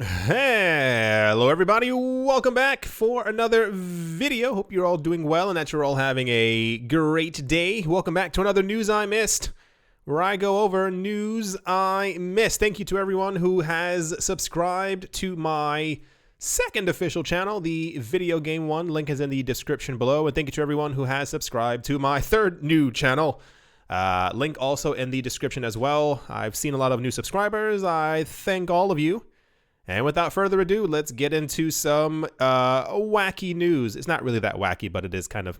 Hello everybody, welcome back for another video. Hope you're all doing well and that you're all having a great day. Welcome back to another News I Missed, where I go over news I missed. Thank you to everyone who has subscribed to my second official channel, the Video Game One. Link is in the description below. And thank you to everyone who has subscribed to my third new channel. Link also in the description as well. I've seen a lot of new subscribers. I thank all of you. And without further ado, let's get into some wacky news. It's not really that wacky, but it is kind of...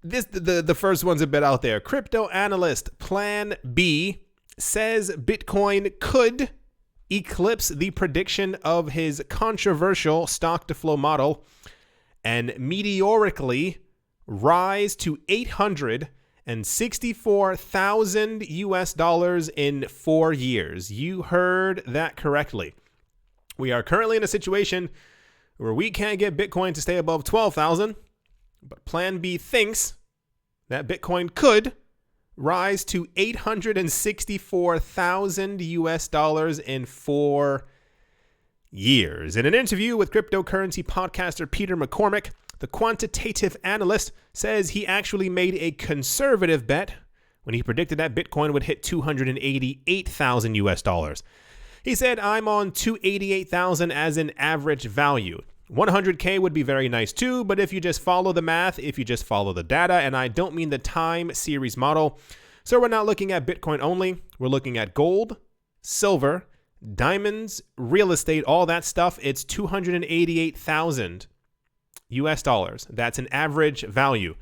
The first one's a bit out there. Crypto analyst Plan B says Bitcoin could eclipse the prediction of his controversial stock-to-flow model and meteorically rise to 864,000 US dollars in 4 years. You heard that correctly. We are currently in a situation where we can't get Bitcoin to stay above 12,000, but Plan B thinks that Bitcoin could rise to 864,000 US dollars in 4 years. In an interview with cryptocurrency podcaster Peter McCormick, the quantitative analyst says he actually made a conservative bet when he predicted that Bitcoin would hit 288,000 US dollars. He said, "I'm on 288,000 as an average value. 100K would be very nice too, but if you just follow the math, if you just follow the data, and I don't mean the time series model, so we're not looking at Bitcoin only, we're looking at gold, silver, diamonds, real estate, all that stuff, it's 288,000 US dollars. That's an average value.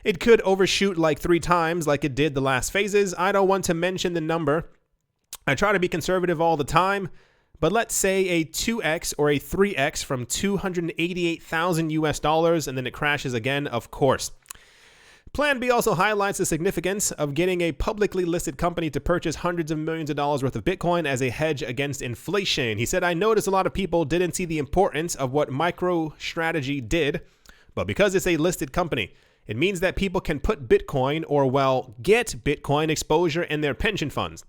It could overshoot like 3 times like it did the last phases. I don't want to mention the number. I try to be conservative all the time, but let's say a 2x or a 3x from 288,000 US dollars and then it crashes again, of course." Plan B also highlights the significance of getting a publicly listed company to purchase hundreds of millions of dollars worth of Bitcoin as a hedge against inflation. He said, "I noticed a lot of people didn't see the importance of what MicroStrategy did, but because it's a listed company, it means that people can put Bitcoin or, well, get Bitcoin exposure in their pension funds."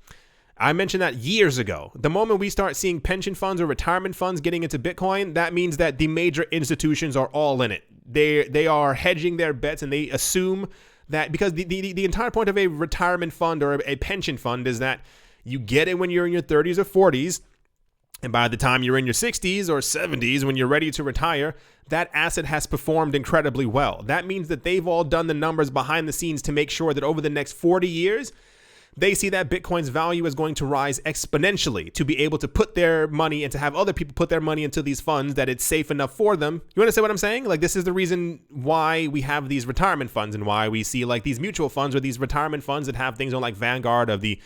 I mentioned that years ago. The moment we start seeing pension funds or retirement funds getting into Bitcoin, that means that the major institutions are all in it. They are hedging their bets and they assume that because the entire point of a retirement fund or a pension fund is that you get it when you're in your 30s or 40s. And by the time you're in your 60s or 70s, when you're ready to retire, that asset has performed incredibly well. That means that they've all done the numbers behind the scenes to make sure that over the next 40 years, they see that Bitcoin's value is going to rise exponentially to be able to put their money and to have other people put their money into these funds that it's safe enough for them. You understand what I'm saying? Like, this is the reason why we have these retirement funds and why we see like these mutual funds or these retirement funds that have things on like Vanguard of the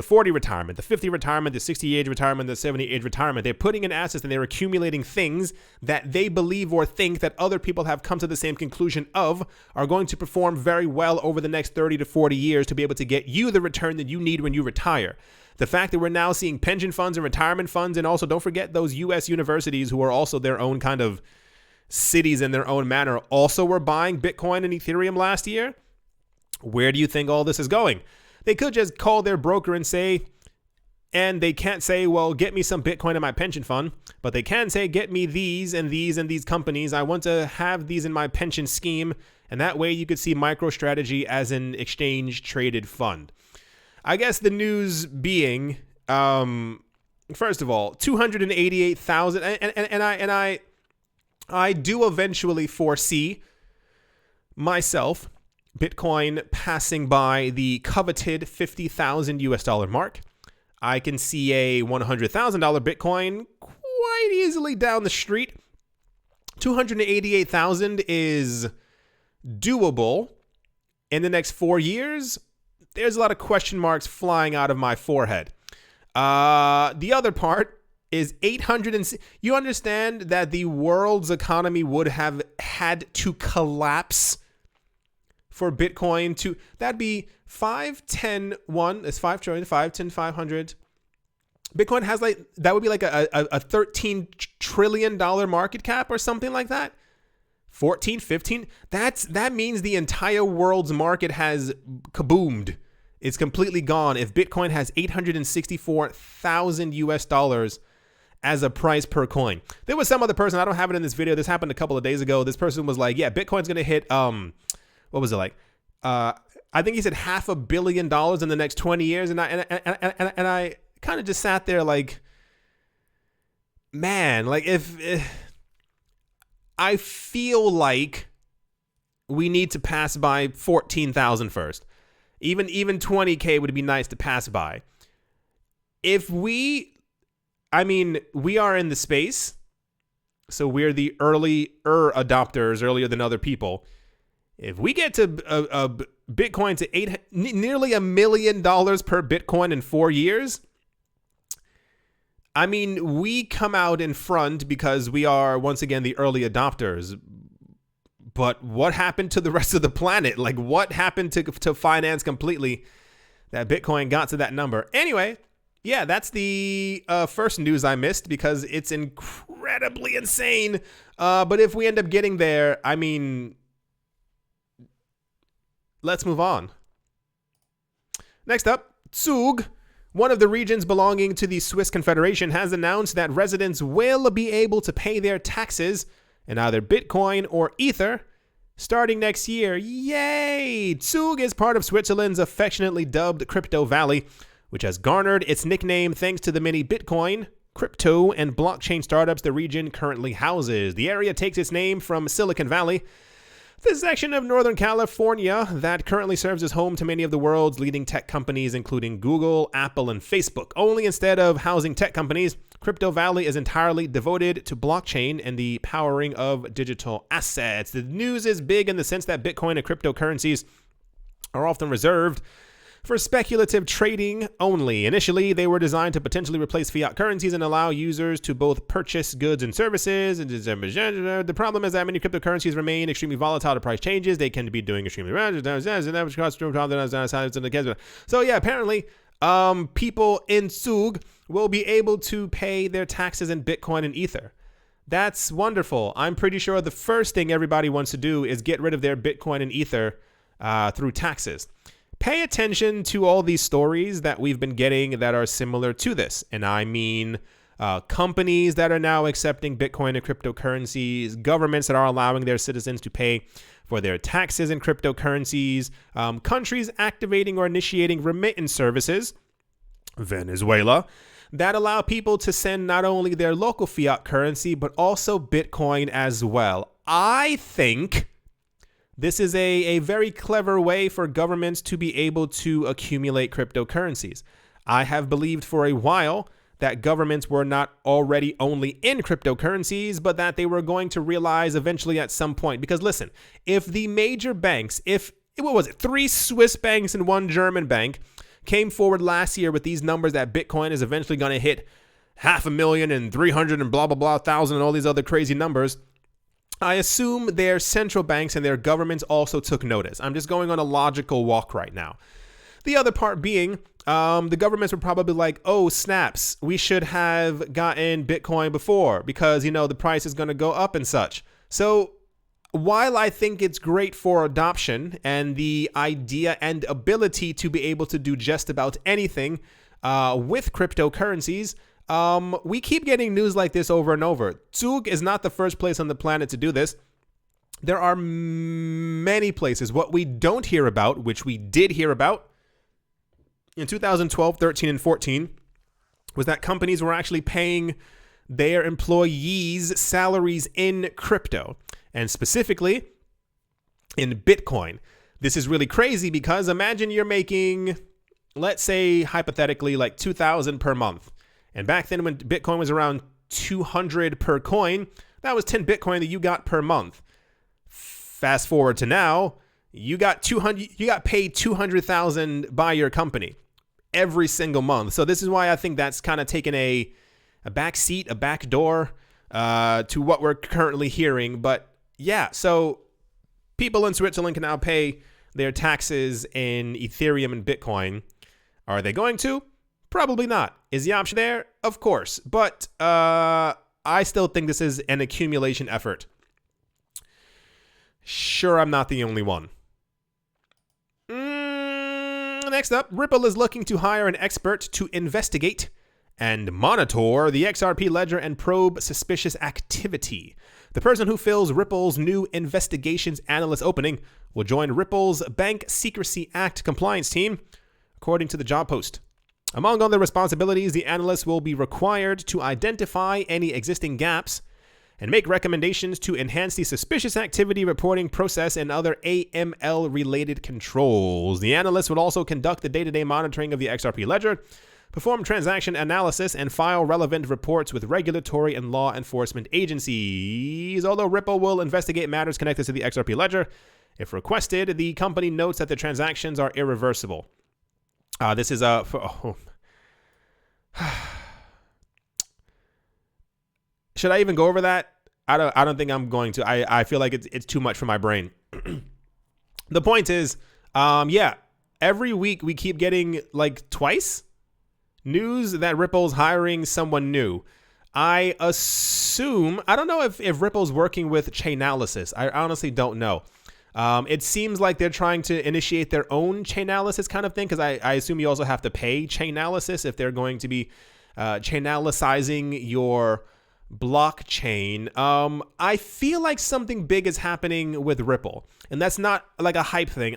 40 retirement, the 50 retirement, the 60 age retirement, the 70 age retirement. They're putting in assets and they're accumulating things that they believe or think that other people have come to the same conclusion of are going to perform very well over the next 30 to 40 years to be able to get you the return that you need when you retire. The fact that we're now seeing pension funds and retirement funds, and also don't forget those US universities who are also their own kind of cities in their own manner, also were buying Bitcoin and Ethereum last year. Where do you think all this is going? They could just call their broker and say, and they can't say, well, get me some Bitcoin in my pension fund, but they can say, get me these and these and these companies. I want to have these in my pension scheme. And that way you could see MicroStrategy as an exchange traded fund. I guess the news being, first of all, 288,000. And I do eventually foresee myself Bitcoin passing by the coveted 50,000 US dollar mark. I can see a $100,000 Bitcoin quite easily down the street. 288,000 is doable in the next 4 years. There's a lot of question marks flying out of my forehead. The other part is 800. You understand that the world's economy would have had to collapse for Bitcoin to, that'd be 5, 10, 1, it's 5 trillion, 5, 10, 500. Bitcoin has like, that would be like a $13 trillion market cap or something like that. 14, 15. That means the entire world's market has kaboomed. It's completely gone. If Bitcoin has 864,000 US dollars, as a price per coin. There was some other person, I don't have it in this video, this happened a couple of days ago. This person was like, yeah, Bitcoin's gonna hit what was it like? I think he said $500 million in the next 20 years, and I kind of just sat there like, man, like if I feel like we need to pass by 14,000 first. Even 20K would be nice to pass by. We are in the space, so we're the early adopters, earlier than other people. If we get to Bitcoin to nearly $1 million per Bitcoin in 4 years, I mean, we come out in front because we are, once again, the early adopters. But what happened to the rest of the planet? Like, what happened to finance completely that Bitcoin got to that number? Anyway, yeah, that's the first news I missed because it's incredibly insane. But if we end up getting there, I mean, let's move on. Next up, Zug, one of the regions belonging to the Swiss Confederation, has announced that residents will be able to pay their taxes in either Bitcoin or Ether starting next year. Yay! Zug is part of Switzerland's affectionately dubbed Crypto Valley, which has garnered its nickname thanks to the many Bitcoin, crypto, and blockchain startups the region currently houses. The area takes its name from Silicon Valley, the section of Northern California that currently serves as home to many of the world's leading tech companies, including Google, Apple, and Facebook. Only instead of housing tech companies, Crypto Valley is entirely devoted to blockchain and the powering of digital assets. The news is big in the sense that Bitcoin and cryptocurrencies are often reserved for speculative trading only. Initially, they were designed to potentially replace fiat currencies and allow users to both purchase goods and services. The problem is that many cryptocurrencies remain extremely volatile to price changes. They can be doing extremely so yeah, apparently people in Zug will be able to pay their taxes in Bitcoin and Ether. That's wonderful. I'm pretty sure the first thing everybody wants to do is get rid of their Bitcoin and Ether through taxes. Pay attention to all these stories that we've been getting that are similar to this. And I mean companies that are now accepting Bitcoin and cryptocurrencies, governments that are allowing their citizens to pay for their taxes in cryptocurrencies, countries activating or initiating remittance services, Venezuela, that allow people to send not only their local fiat currency, but also Bitcoin as well. I think this is a very clever way for governments to be able to accumulate cryptocurrencies. I have believed for a while that governments were not already only in cryptocurrencies, but that they were going to realize eventually at some point. Because listen, if the major banks, what was it, 3 Swiss banks and 1 German bank came forward last year with these numbers that Bitcoin is eventually going to hit 500,000 and 300 and blah, blah, blah, thousand and all these other crazy numbers, I assume their central banks and their governments also took notice. I'm just going on a logical walk right now. The other part being, the governments were probably like, oh, snaps, we should have gotten Bitcoin before because, the price is going to go up and such. So while I think it's great for adoption and the idea and ability to be able to do just about anything with cryptocurrencies, we keep getting news like this over and over. Zug is not the first place on the planet to do this. There are many places. What we don't hear about, which we did hear about in 2012, 13, and 14, was that companies were actually paying their employees' salaries in crypto, and specifically in Bitcoin. This is really crazy because imagine you're making, let's say hypothetically, like $2,000 per month. And back then when Bitcoin was around 200 per coin, that was 10 Bitcoin that you got per month. Fast forward to now, you got paid 200,000 by your company every single month. So this is why I think that's kind of taken a back seat, a back door to what we're currently hearing. But yeah, so people in Switzerland can now pay their taxes in Ethereum and Bitcoin. Are they going to? Probably not. Is the option there? Of course. But I still think this is an accumulation effort. Sure, I'm not the only one. Next up, Ripple is looking to hire an expert to investigate and monitor the XRP ledger and probe suspicious activity. The person who fills Ripple's new investigations analyst opening will join Ripple's Bank Secrecy Act compliance team, according to the job post. Among other responsibilities, the analyst will be required to identify any existing gaps and make recommendations to enhance the suspicious activity reporting process and other AML-related controls. The analyst will also conduct the day-to-day monitoring of the XRP ledger, perform transaction analysis, and file relevant reports with regulatory and law enforcement agencies. Although Ripple will investigate matters connected to the XRP ledger, if requested, the company notes that the transactions are irreversible. This is a... Should I even go over that? I don't think I'm going to. I feel like it's too much for my brain. The point is, every week we keep getting like twice news that Ripple's hiring someone new. I assume, I don't know if Ripple's working with Chainalysis. I honestly don't know. It seems like they're trying to initiate their own Chainalysis kind of thing, because I assume you also have to pay Chainalysis if they're going to be Chainalyzing your blockchain. I feel like something big is happening with Ripple, and that's not like a hype thing.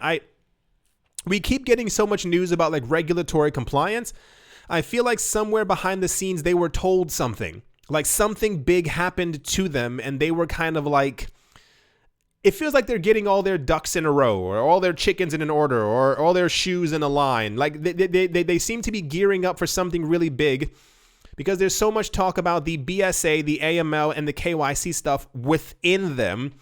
We keep getting so much news about like regulatory compliance. I feel like somewhere behind the scenes they were told something, like something big happened to them, and they were kind of like, it feels like they're getting all their ducks in a row, or all their chickens in an order, or all their shoes in a line. Like they seem to be gearing up for something really big, because there's so much talk about the BSA, the AML, and the KYC stuff within them.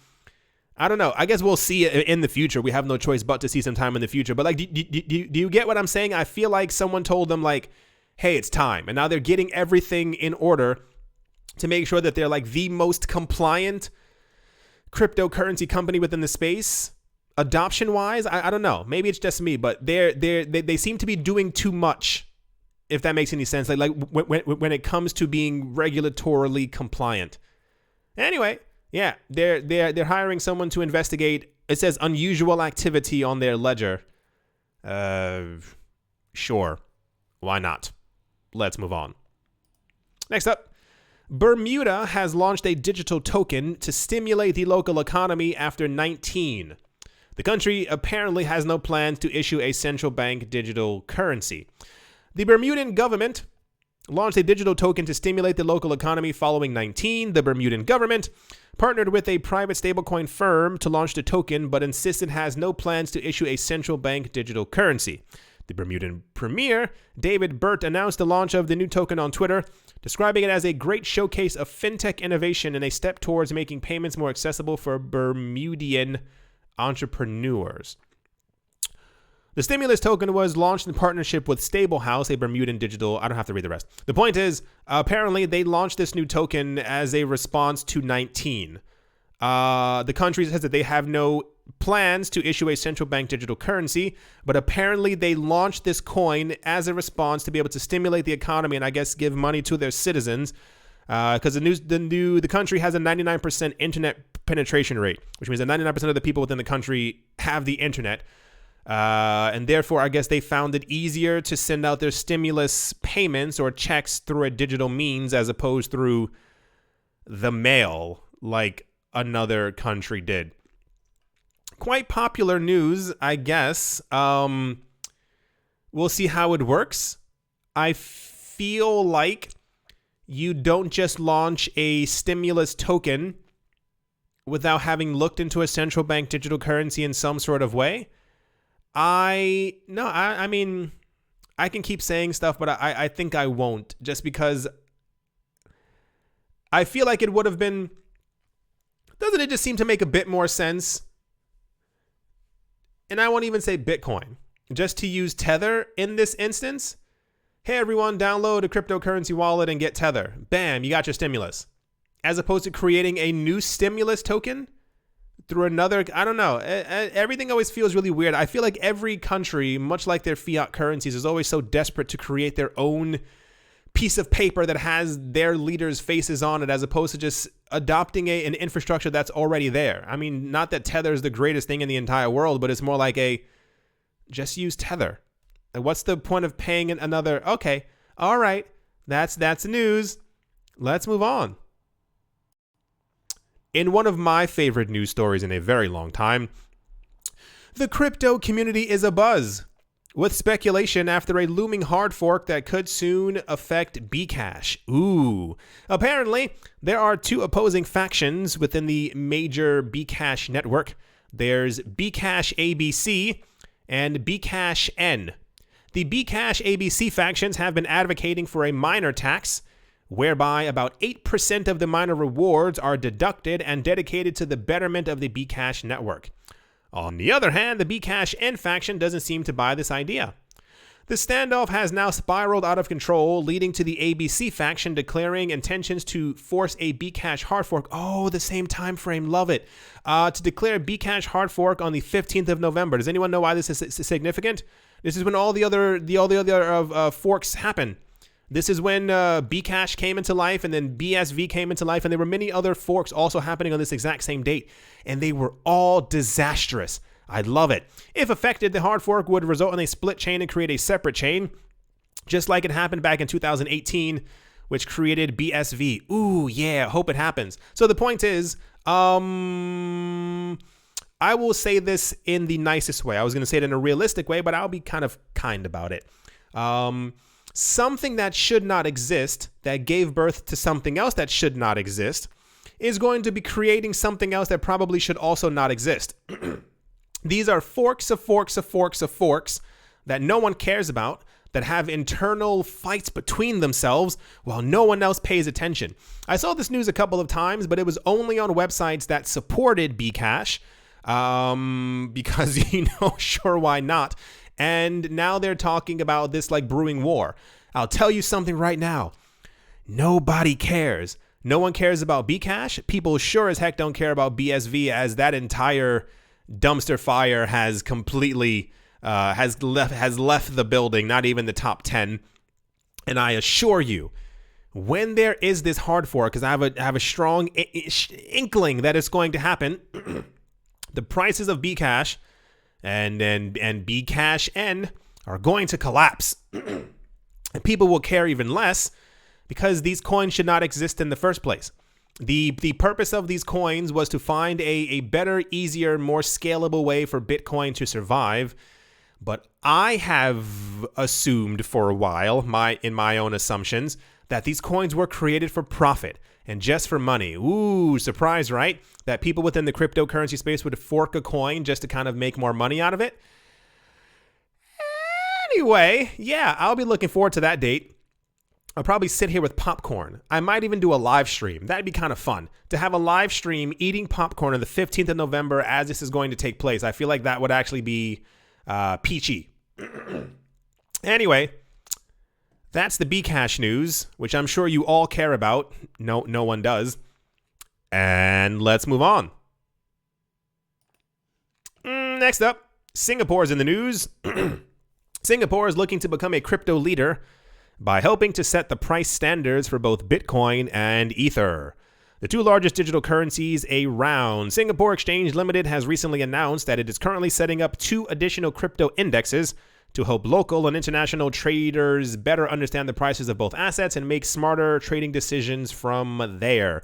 I don't know. I guess we'll see it in the future. We have no choice but to see some time in the future. But like, do you get what I'm saying? I feel like someone told them like, hey, it's time. And now they're getting everything in order to make sure that they're like the most compliant cryptocurrency company within the space. Adoption wise, I don't know. Maybe it's just me, but they seem to be doing too much, if that makes any sense. Like when it comes to being regulatorily compliant. Anyway, yeah, they're hiring someone to investigate. It says unusual activity on their ledger. Sure, why not? Let's move on. Next up, Bermuda has launched a digital token to stimulate the local economy after 19. The country apparently has no plans to issue a central bank digital currency. The Bermudan government launched a digital token to stimulate the local economy following 19. The Bermudan government partnered with a private stablecoin firm to launch the token, but insists it has no plans to issue a central bank digital currency. The Bermudan Premier, David Burt, announced the launch of the new token on Twitter, describing it as a great showcase of fintech innovation and a step towards making payments more accessible for Bermudian entrepreneurs. The stimulus token was launched in partnership with Stablehouse, a Bermudan digital... I don't have to read the rest. The point is, apparently they launched this new token as a response to 19. The country says that they have no plans to issue a central bank digital currency, but apparently they launched this coin as a response to be able to stimulate the economy and I guess give money to their citizens, because the country has a 99% internet penetration rate, which means that 99% of the people within the country have the internet, and therefore I guess they found it easier to send out their stimulus payments or checks through a digital means as opposed through the mail like another country did. Quite popular news, I guess. We'll see how it works. I feel like you don't just launch a stimulus token without having looked into a central bank digital currency in some sort of way. I mean, I can keep saying stuff, but I think I won't, just because I feel like it would have been... Doesn't it just seem to make a bit more sense? And I won't even say Bitcoin, just to use Tether in this instance. Hey everyone, download a cryptocurrency wallet and get Tether. Bam, you got your stimulus. As opposed to creating a new stimulus token through another, I don't know. Everything always feels really weird. I feel like every country, much like their fiat currencies, is always so desperate to create their own piece of paper that has their leaders' faces on it, as opposed to just adopting an infrastructure that's already there. I mean, not that Tether is the greatest thing in the entire world, but it's more like just use Tether. Like, what's the point of paying another? Okay, all right, That's the news. Let's move on. In one of my favorite news stories in a very long time, the crypto community is abuzz with speculation after a looming hard fork that could soon affect BCash. Ooh. Apparently, there are two opposing factions within the major BCash network. There's BCash ABC and BCash N. The BCash ABC factions have been advocating for a miner tax, whereby about 8% of the miner rewards are deducted and dedicated to the betterment of the BCash network. On the other hand, the BCash N faction doesn't seem to buy this idea. The standoff has now spiraled out of control, leading to the ABC faction declaring intentions to force a BCash hard fork. Oh, the same time frame, love it. To declare BCash hard fork on the 15th of November. Does anyone know why this is significant? This is when all the other forks happen. This is when BCash came into life, and then BSV came into life, and there were many other forks also happening on this exact same date, and they were all disastrous. I love it. If affected, the hard fork would result in a split chain and create a separate chain, just like it happened back in 2018, which created BSV. Ooh, yeah, hope it happens. So the point is, I will say this in the nicest way. I was going to say it in a realistic way, but I'll be kind about it. Something that should not exist, that gave birth to something else that should not exist, is going to be creating something else that probably should also not exist. These are forks of forks of forks of forks that no one cares about, that have internal fights between themselves while no one else pays attention. I saw this news a couple of times, but it was only on websites that supported BCash, because, sure, why not? And now they're talking about this like brewing war. I'll tell you something right now. Nobody cares. No one cares about BCash. People sure as heck don't care about BSV, as that entire dumpster fire has completely has left the building, not even the top 10. And I assure you, when there is this hard fork, because I have a strong inkling that it's going to happen, the prices of BCash and BCash N are going to collapse. And people will care even less because these coins should not exist in the first place. The purpose of these coins was to find a better, easier, more scalable way for Bitcoin to survive. But I have assumed for a while, in my own assumptions, that these coins were created for profit and just for money. Ooh, surprise, right? That people within the cryptocurrency space would fork a coin just to kind of make more money out of it. Anyway, yeah, I'll be looking forward to that date. I'll probably sit here with popcorn. I might even do a live stream. That'd be kind of fun to have a live stream eating popcorn on the 15th of November as this is going to take place. I feel like that would actually be peachy. Anyway, that's the BCash news, which I'm sure you all care about. No one does. And let's move on. Next up, Singapore is in the news. Singapore is looking to become a crypto leader by helping to set the price standards for both Bitcoin and Ether, the two largest digital currencies around. Singapore Exchange Limited has recently announced that it is currently setting up 2 additional crypto indexes to help local and international traders better understand the prices of both assets and make smarter trading decisions from there.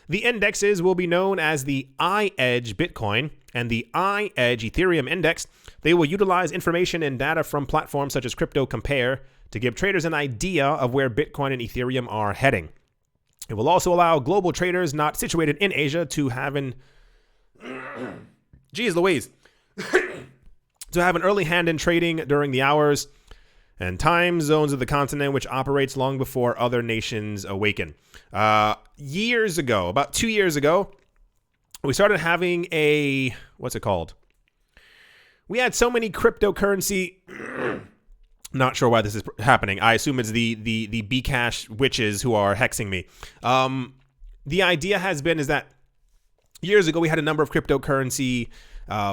The indexes will be known as the iEdge Bitcoin and the iEdge Ethereum Index. They will utilize information and data from platforms such as Crypto Compare to give traders an idea of where Bitcoin and Ethereum are heading. It will also allow global traders not situated in Asia to have an to have an early hand in trading during the hours and time zones of the continent, which operates long before other nations awaken. Years ago, about 2 years ago, we started having what's it called? We had so many cryptocurrency. Not sure why this is happening. I assume it's the BCash witches who are hexing me. The idea is that years ago we had a number of cryptocurrency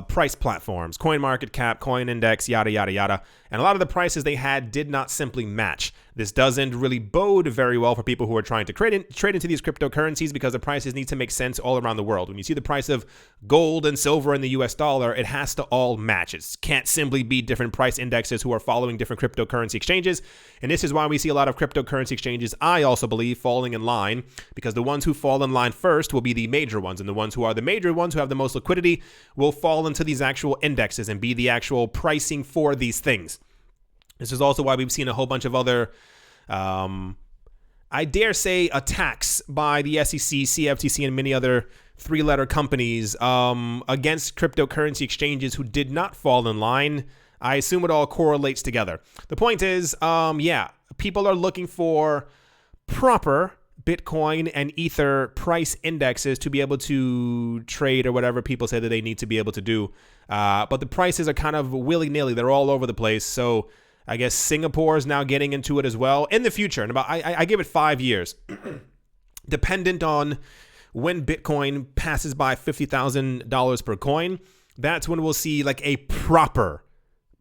price platforms, CoinMarketCap, CoinIndex, yada, yada, yada. And a lot of the prices they had did not simply match. This doesn't really bode very well for people who are trying to trade into these cryptocurrencies, because the prices need to make sense all around the world. When you see the price of gold and silver and the US dollar, it has to all match. It can't simply be different price indexes who are following different cryptocurrency exchanges. And this is why we see a lot of cryptocurrency exchanges, I also believe, falling in line, because the ones who fall in line first will be the major ones. And the ones who are the major ones who have the most liquidity will fall into these actual indexes and be the actual pricing for these things. This is also why we've seen a whole bunch of other, I dare say, attacks by the SEC, CFTC, and many other three-letter companies against cryptocurrency exchanges who did not fall in line. I assume it all correlates together. The point is, people are looking for proper Bitcoin and Ether price indexes to be able to trade or whatever people say that they need to be able to do. But the prices are kind of willy-nilly. They're all over the place. So I guess Singapore is now getting into it as well in the future. And I give it 5 years, dependent on when Bitcoin passes by $50,000 per coin. That's when we'll see like a proper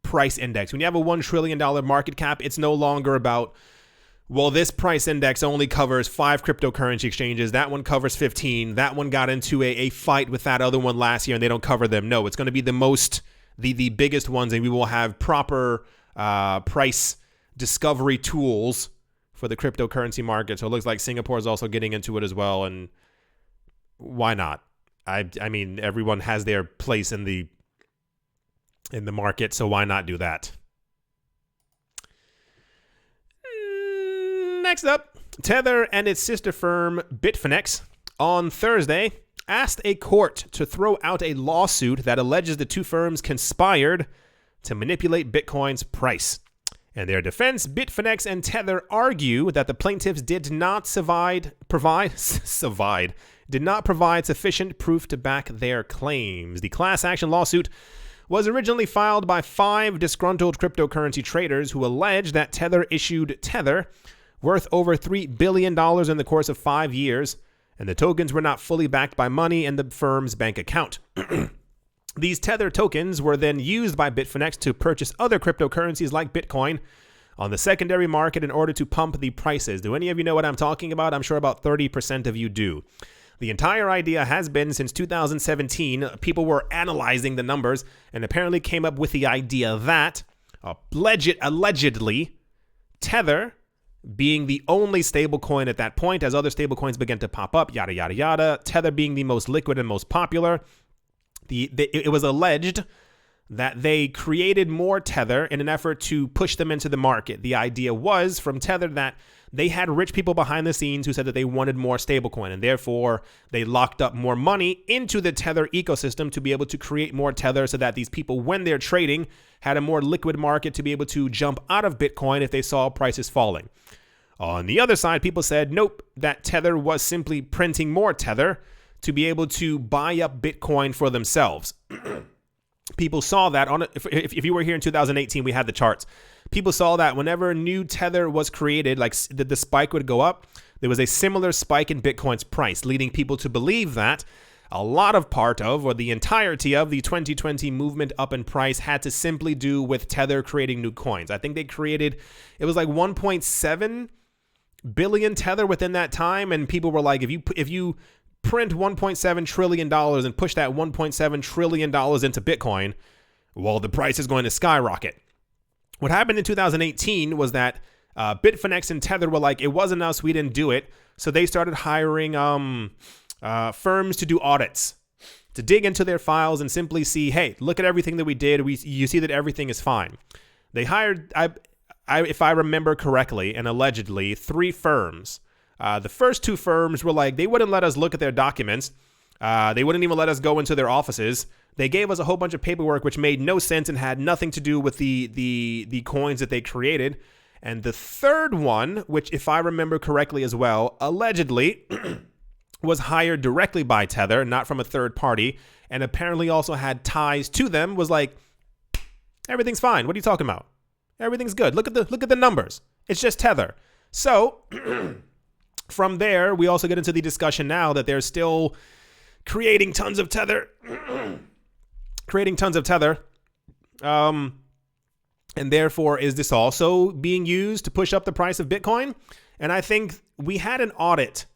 price index. When you have a $1 trillion market cap, it's no longer about, well, this price index only covers 5 cryptocurrency exchanges. That one covers 15. That one got into a fight with that other one last year and they don't cover them. No, it's going to be the biggest ones, and we will have proper price discovery tools for the cryptocurrency market. So it looks like Singapore is also getting into it as well. And why not? I mean, everyone has their place in the market, so why not do that? Next up, Tether and its sister firm Bitfinex on Thursday asked a court to throw out a lawsuit that alleges the two firms conspired to manipulate Bitcoin's price. In their defense, Bitfinex and Tether argue that the plaintiffs did not provide sufficient proof to back their claims. The class action lawsuit was originally filed by 5 disgruntled cryptocurrency traders who alleged that Tether issued Tether worth over $3 billion in the course of 5 years, and the tokens were not fully backed by money in the firm's bank account. These Tether tokens were then used by Bitfinex to purchase other cryptocurrencies like Bitcoin on the secondary market in order to pump the prices. Do any of you know what I'm talking about? I'm sure about 30% of you do. The entire idea has been since 2017, people were analyzing the numbers and apparently came up with the idea that allegedly Tether, being the only stablecoin at that point, as other stablecoins began to pop up, yada, yada, yada, Tether being the most liquid and most popular, it was alleged that they created more Tether in an effort to push them into the market. The idea was from Tether that they had rich people behind the scenes who said that they wanted more stablecoin, and therefore they locked up more money into the Tether ecosystem to be able to create more Tether so that these people, when they're trading, had a more liquid market to be able to jump out of Bitcoin if they saw prices falling. On the other side, people said, nope, that Tether was simply printing more Tether to be able to buy up Bitcoin for themselves. People saw that if you were here in 2018, we had the charts. People saw that whenever new Tether was created, like the spike would go up, there was a similar spike in Bitcoin's price, leading people to believe that a lot of part of, or the entirety of, the 2020 movement up in price had to simply do with Tether creating new coins. I think they created, it was like 1.7 billion Tether within that time, and people were like, if you print $1.7 trillion and push that $1.7 trillion into Bitcoin, well, the price is going to skyrocket. What happened in 2018 was that Bitfinex and Tether were like, it wasn't us, we didn't do it. So they started hiring firms to do audits, to dig into their files and simply see, hey, look at everything that we did. You see that everything is fine. They hired, if I remember correctly, and allegedly, 3 firms. The first 2 firms were like, they wouldn't let us look at their documents. They wouldn't even let us go into their offices. They gave us a whole bunch of paperwork which made no sense and had nothing to do with the coins that they created. And the third one, which if I remember correctly as well, allegedly was hired directly by Tether, not from a third party, and apparently also had ties to them, was like, everything's fine. What are you talking about? Everything's good. Look at the numbers. It's just Tether. So from there, we also get into the discussion now that they're still creating tons of Tether. And therefore, is this also being used to push up the price of Bitcoin? And I think we had an audit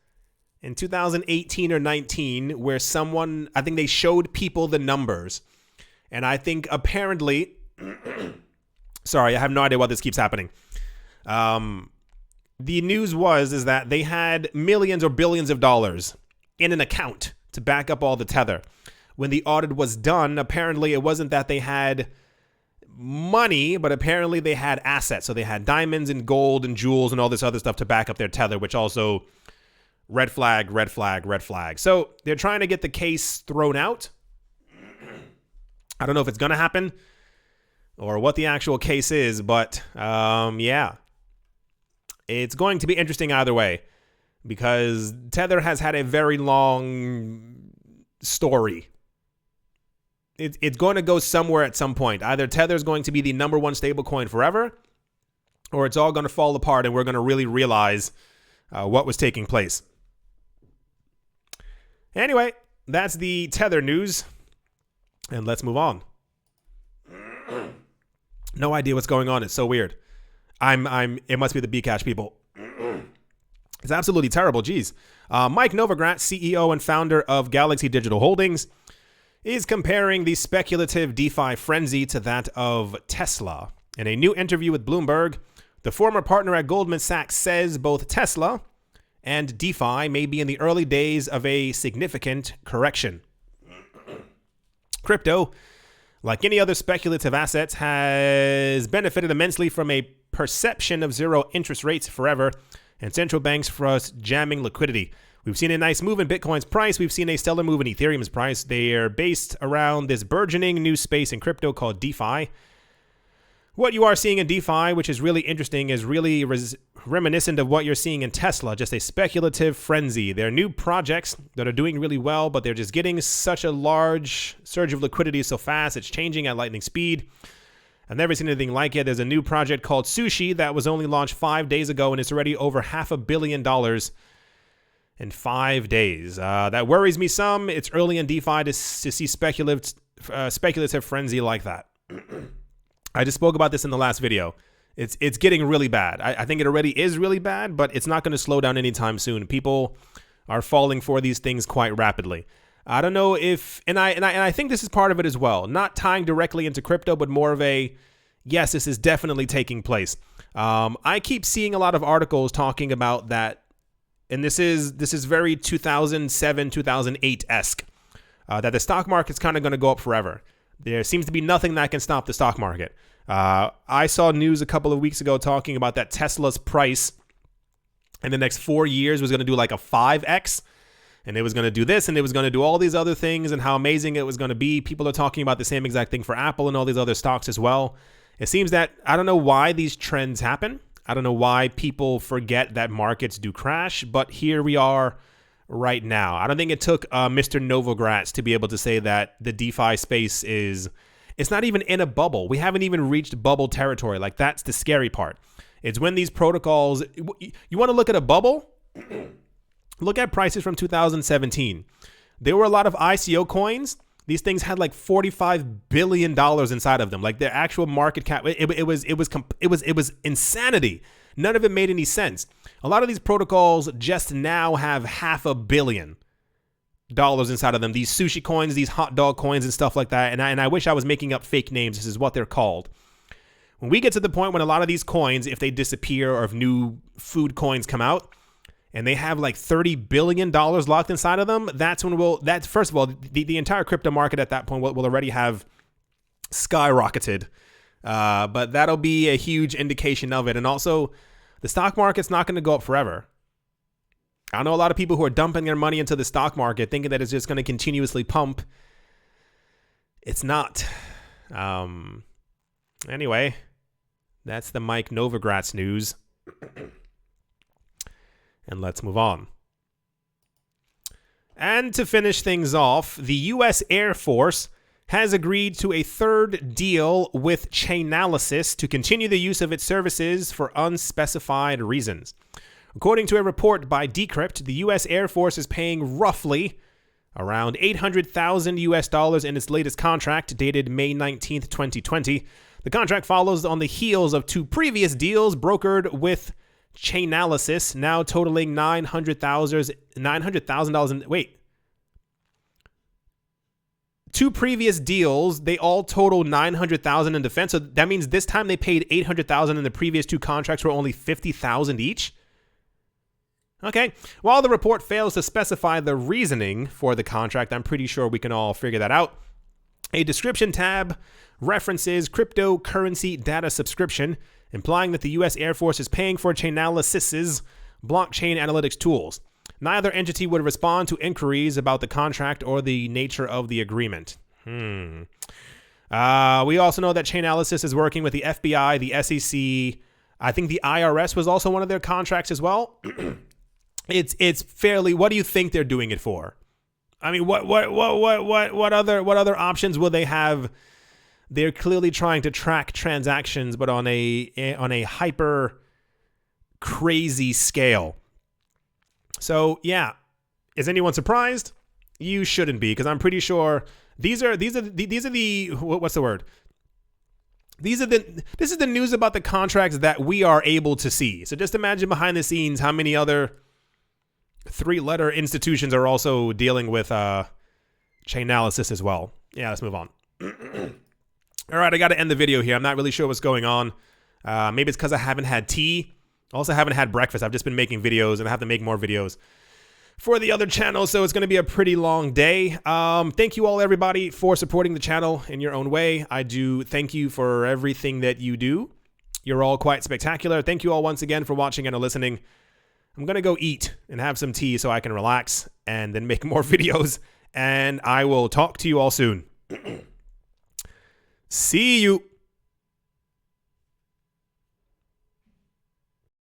in 2018 or 19 where I think they showed people the numbers. And I think apparently, sorry, I have no idea why this keeps happening. The news is that they had millions or billions of dollars in an account to back up all the Tether. When the audit was done, apparently it wasn't that they had money, but apparently they had assets. So they had diamonds and gold and jewels and all this other stuff to back up their Tether, which also red flag, red flag, red flag. So they're trying to get the case thrown out. I don't know if it's going to happen or what the actual case is, but yeah, it's going to be interesting either way because Tether has had a very long story. It's going to go somewhere at some point. Either Tether is going to be the number one stablecoin forever, or it's all going to fall apart and we're going to really realize what was taking place. Anyway, that's the Tether news, and let's move on. No idea what's going on. It's so weird. It must be the BCash people. It's absolutely terrible. Jeez. Mike Novogratz, CEO and founder of Galaxy Digital Holdings, is comparing the speculative DeFi frenzy to that of Tesla. In a new interview with Bloomberg, the former partner at Goldman Sachs says both Tesla and DeFi may be in the early days of a significant correction. Crypto, like any other speculative assets, has benefited immensely from a perception of zero interest rates forever and central banks for us jamming liquidity. We've seen a nice move in Bitcoin's price. We've seen a stellar move in Ethereum's price. They are based around this burgeoning new space in crypto called DeFi. What you are seeing in DeFi, which is really interesting, is really reminiscent of what you're seeing in Tesla, just a speculative frenzy. They're new projects that are doing really well, but they're just getting such a large surge of liquidity so fast. It's changing at lightning speed. I've never seen anything like it. There's a new project called Sushi that was only launched 5 days ago, and it's already over $500 million in 5 days. That worries me some. It's early in DeFi to see speculative frenzy like that. I just spoke about this in the last video. It's getting really bad. I think it already is really bad, but it's not going to slow down anytime soon. People are falling for these things quite rapidly. I don't know if, and I think this is part of it as well. Not tying directly into crypto, but more of a, yes, this is definitely taking place. I keep seeing a lot of articles talking about that. And this is very 2007, 2008-esque, that the stock market's kind of going to go up forever. There seems to be nothing that can stop the stock market. I saw news a couple of weeks ago talking about that Tesla's price in the next 4 years was going to do like a 5x, and it was going to do this, and it was going to do all these other things, and how amazing it was going to be. People are talking about the same exact thing for Apple and all these other stocks as well. It seems that, I don't know why these trends happen. I don't know why people forget that markets do crash, but here we are right now. I don't think it took Mr. Novogratz to be able to say that the DeFi space it's not even in a bubble. We haven't even reached bubble territory. Like, that's the scary part. It's when these protocols, you want to look at a bubble? Look at prices from 2017. There were a lot of ICO coins. These things had like $45 billion inside of them. Like, their actual market cap, it was insanity. None of it made any sense. A lot of these protocols just now have $500 million inside of them. These sushi coins, these hot dog coins and stuff like that. And I wish I was making up fake names. This is what they're called. When we get to the point when a lot of these coins, if they disappear or if new food coins come out, and they have like $30 billion locked inside of them, that's when first of all, the entire crypto market at that point will already have skyrocketed. But that'll be a huge indication of it. And also, the stock market's not going to go up forever. I know a lot of people who are dumping their money into the stock market thinking that it's just going to continuously pump. It's not. Anyway, that's the Mike Novogratz news. And let's move on. And to finish things off, the U.S. Air Force has agreed to a third deal with Chainalysis to continue the use of its services for unspecified reasons. According to a report by Decrypt, the U.S. Air Force is paying roughly around $800,000 in its latest contract dated May 19th, 2020, The contract follows on the heels of 2 previous deals brokered with Chainalysis, now totaling $900,000. Wait. 2 previous deals, they all total $900,000 in defense. So that means this time they paid $800,000 and the previous 2 contracts were only $50,000 each. Okay. While the report fails to specify the reasoning for the contract, I'm pretty sure we can all figure that out. A description tab references cryptocurrency data subscription, implying that the U.S. Air Force is paying for Chainalysis's blockchain analytics tools. Neither entity would respond to inquiries about the contract or the nature of the agreement. We also know that Chainalysis is working with the FBI, the SEC. I think the IRS was also one of their contracts as well. It's fairly. What do you think they're doing it for? I mean, what other options will they have? They're clearly trying to track transactions, but on a hyper crazy scale. So yeah, is anyone surprised? You shouldn't be, because I'm pretty sure these are the what's the word? This is the news about the contracts that we are able to see. So just imagine behind the scenes how many other 3-letter institutions are also dealing with Chainalysis as well. Yeah, let's move on. All right, I got to end the video here. I'm not really sure what's going on. Maybe it's because I haven't had tea. Also haven't had breakfast. I've just been making videos and I have to make more videos for the other channel, so it's going to be a pretty long day. Thank you all, everybody, for supporting the channel in your own way. I do thank you for everything that you do. You're all quite spectacular. Thank you all once again for watching and listening. I'm going to go eat and have some tea so I can relax and then make more videos, and I will talk to you all soon. See you.